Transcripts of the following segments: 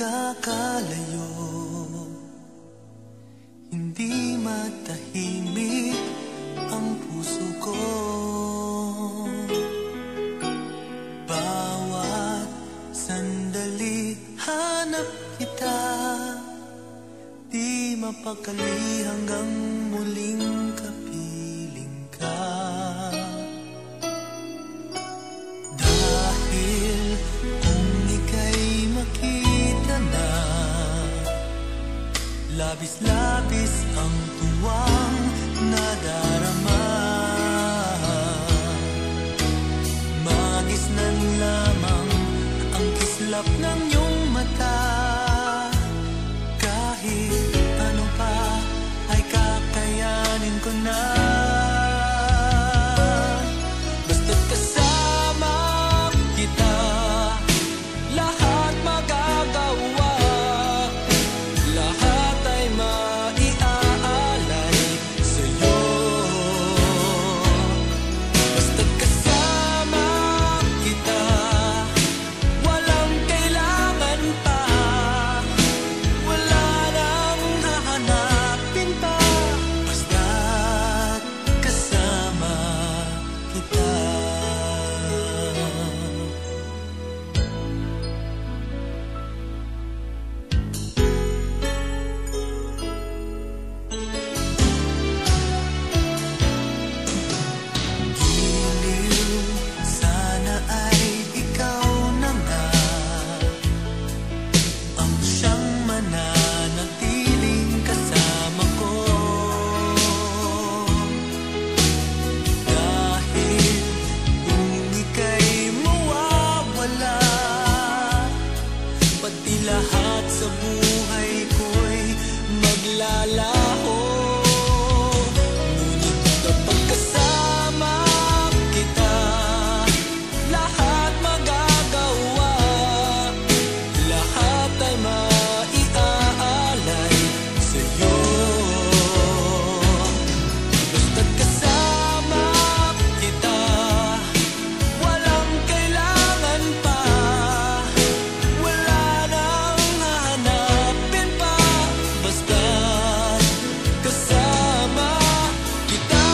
nagkakalayo, hindi matahimik ang puso ko. Bawat sandali hanap kita, di mapakali hanggang muling kapiling ka. Dahil kung ika'y makita na, labis-labis ang tuwang nadarama. Magisnan lamang ang kislap ng iyong mata. Kahit ano pa ay kakayanin ko na. Basta't kasama kita, lahat magagawa. Lahat ay maiaalay sa'yo. Basta't kasama kita, walang kailangan pa. Wala nang hahanapin pa. Basta't kasama kita. Giliw, sana ay ikaw na nga ang siyang mananatiling kasama ko. Dahil kung ika'y mawawala, pati lahat sa buhay ko'y maglalaho. Ngunit kapag kasama kita, lahat magagawa. Lahat ay maiaalay sa'yo. Basta't kasama kita, walang kailangan pa. Wala nang hahanapin pa. Basta't kasama kita.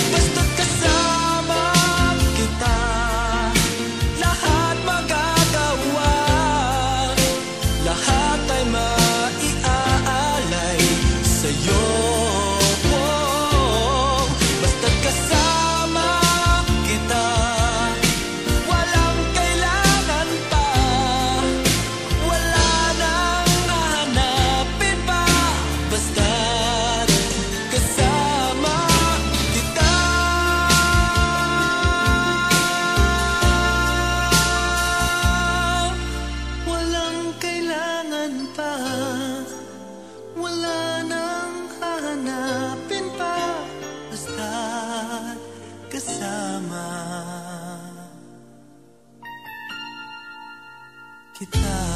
Basta't kasama kita, lahat magagawa. Lahat ay maiaalay sa'yo. Basta't kasama kita, walang kailangan pa. Wala nang hahanapin pa. Basta't kasama kita. Walang kailangan pa. Wala nang hahanapin pa. Basta't kasama kita.